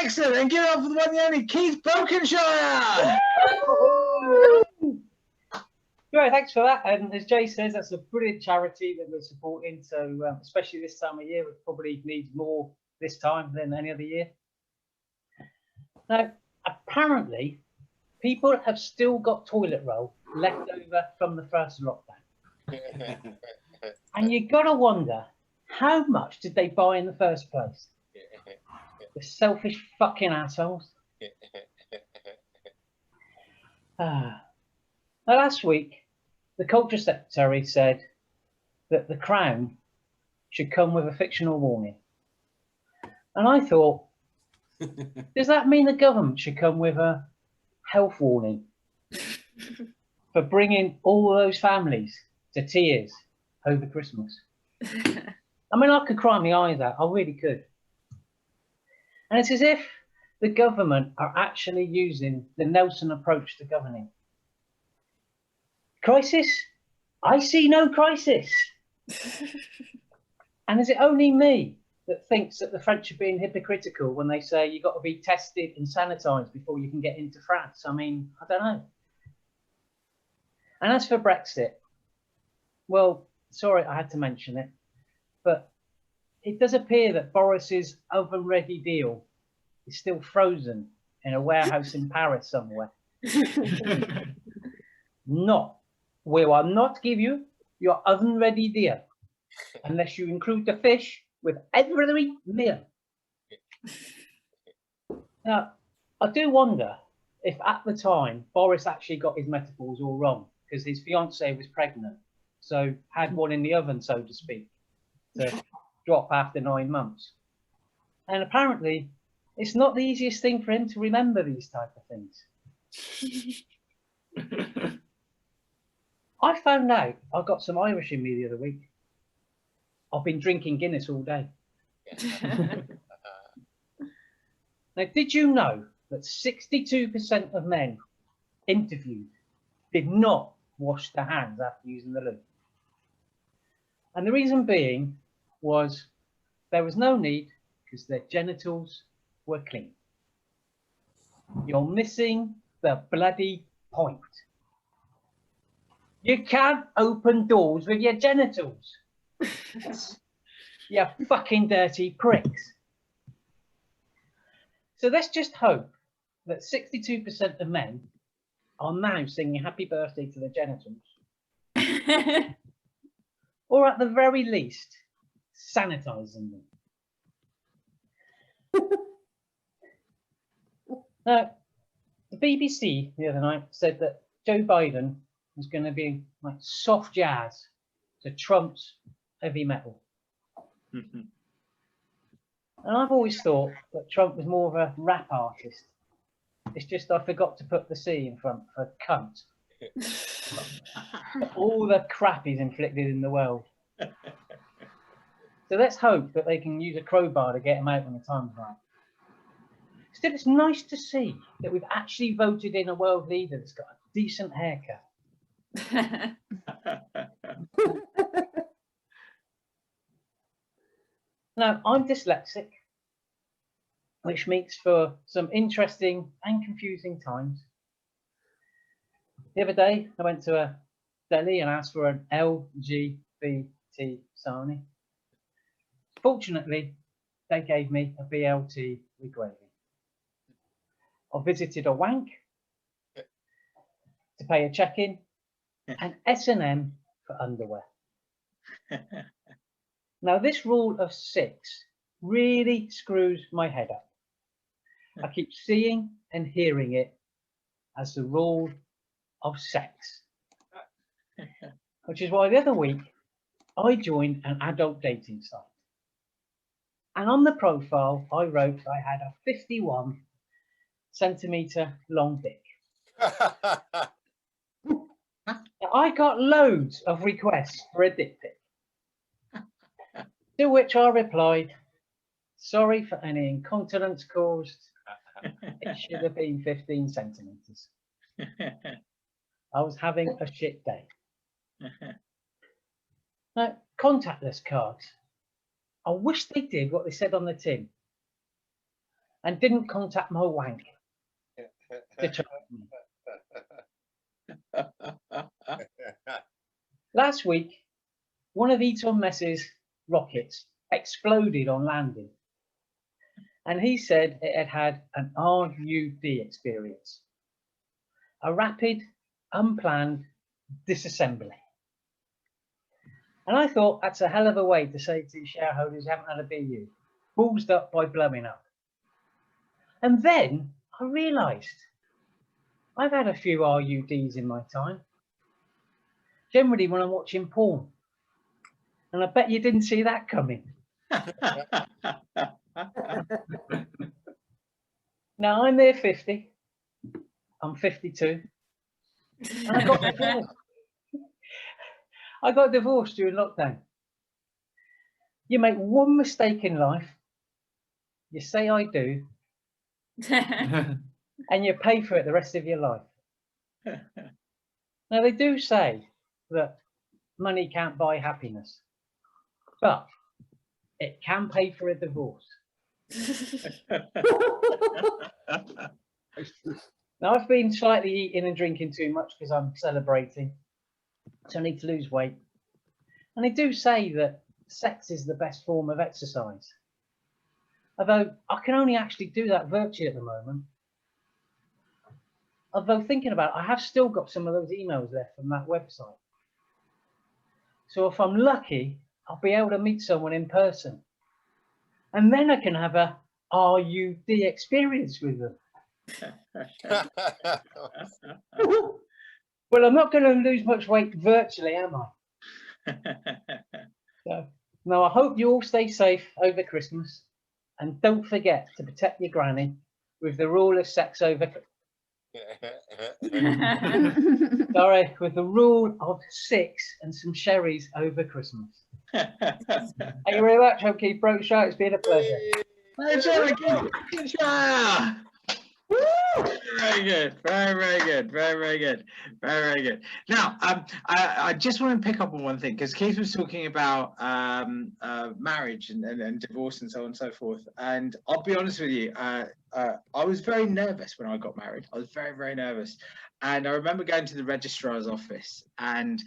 Excellent, and give it up for the one and only Keith Brokenshire. Great, thanks for that. And as Jay says, that's a brilliant charity that we're supporting. So, especially this time of year, it probably needs more this time than any other year. Now, apparently, people have still got toilet roll left over from the first lockdown. And you got to wonder, how much did they buy in the first place? The selfish fucking assholes. Now, last week, the Culture Secretary said that the Crown should come with a fictional warning. And I thought, does that mean the government should come with a health warning for bringing all those families to tears over Christmas? I mean, I could cry my eyes out. I really could. And it's as if the government are actually using the Nelson approach to governing. Crisis? I see no crisis. And is it only me that thinks that the French are being hypocritical when they say you've got to be tested and sanitised before you can get into France? I mean, I don't know. And as for Brexit, well, sorry I had to mention it, but it does appear that Boris's oven-ready deal is still frozen in a warehouse in Paris somewhere. We will not give you your oven-ready deal unless you include the fish with every meal. Now, I do wonder if at the time Boris actually got his metaphors all wrong, because his fiancée was pregnant, so had one in the oven, so to speak, to drop after 9 months. And apparently, it's not the easiest thing for him to remember these type of things. I found out I got some Irish in me the other week. I've been drinking Guinness all day. Now, did you know that 62% of men interviewed did not wash their hands after using the loo? And the reason being was there was no need because their genitals were clean. You're missing the bloody point. You can't open doors with your genitals. You fucking dirty pricks. So let's just hope that 62% of men are now singing happy birthday to their genitals. Or at the very least, sanitising them. Now, the BBC the other night said that Joe Biden was going to be like soft jazz to Trump's heavy metal. And I've always thought that Trump was more of a rap artist. It's just I forgot to put the C in front for cunt. All the crap he's inflicted in the world. So let's hope that they can use a crowbar to get him out when the time's right. Still, it's nice to see that we've actually voted in a world leader that's got a decent haircut. Now, I'm dyslexic, which makes for some interesting and confusing times. The other day, I went to a deli and asked for an LGBT sarnie. Fortunately, they gave me a BLT with gravy. I visited a wank to pay a check-in and S&M for underwear. Now, this rule of 6 really screws my head up. I keep seeing and hearing it as the rule of sex. Which is why the other week, I joined an adult dating site. And on the profile, I wrote I had a 51 centimetre long dick. I got loads of requests for a dick pic. To which I replied, sorry for any incontinence caused. It should have been 15 centimetres. I was having a shit day. Now, contactless cards. I wish they did what they said on the tin. and didn't contact my wank to try me. Last week, one of Eton Mess's rockets exploded on landing, and he said it had had an RUD experience, a rapid, unplanned disassembly. And I thought that's a hell of a way to say to shareholders you haven't had a BU, ballsed up by blowing up. And then I realised I've had a few RUDs in my time, generally when I'm watching porn. And I bet you didn't see that coming. Now I'm near 50. I'm 52. And I got divorced. I got divorced during lockdown. You make one mistake in life, you say I do, and you pay for it the rest of your life. Now they do say that money can't buy happiness, but it can pay for a divorce. Now I've been slightly eating and drinking too much because I'm celebrating, so I need to lose weight. And they do say that sex is the best form of exercise. Although I can only actually do that virtually at the moment. Although thinking about it, I have still got some of those emails left from that website. So if I'm lucky, I'll be able to meet someone in person. And then I can have a RUD experience with them. Well, I'm not going to lose much weight virtually, am I? So, no, I hope you all stay safe over Christmas. And don't forget to protect your granny with the rule of sex over... Sorry, with the rule of 6 and some sherries over Christmas. Thank you very much, Hokey Broke Show. It's been a pleasure. Very good, very good, very good, very good. Now, I just want to pick up on one thing because Keith was talking about marriage and divorce and so on and so forth. And I'll be honest with you, I was very nervous when I got married. I was very, very nervous. And I remember going to the registrar's office and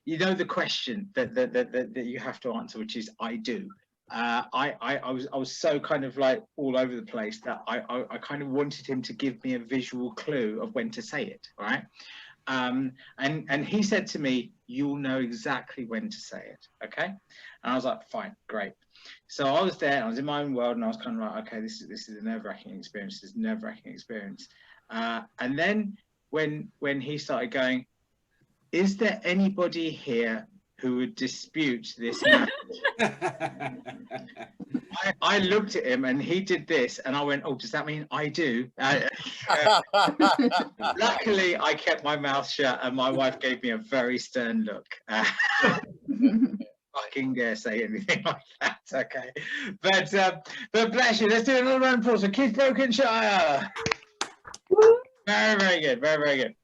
you know the question that you have to answer, which is I do. I was so kind of like all over the place that I kind of wanted him to give me a visual clue of when to say it, right? And he said to me, "You'll know exactly when to say it, okay?" And I was like, "Fine, great." So I was there, I was in my own world, and I was kind of like, "Okay, this is a nerve-wracking experience. This is a nerve-wracking experience." And then when he started going, "Is there anybody here who would dispute this marriage?" I looked at him and he did this and I went, "Oh, does that mean I do?" Luckily, I kept my mouth shut and my wife gave me a very stern look. Fucking dare say anything like that, okay? But bless you, let's do another round of applause for Keith Brokenshire. Very, very good, very, very good.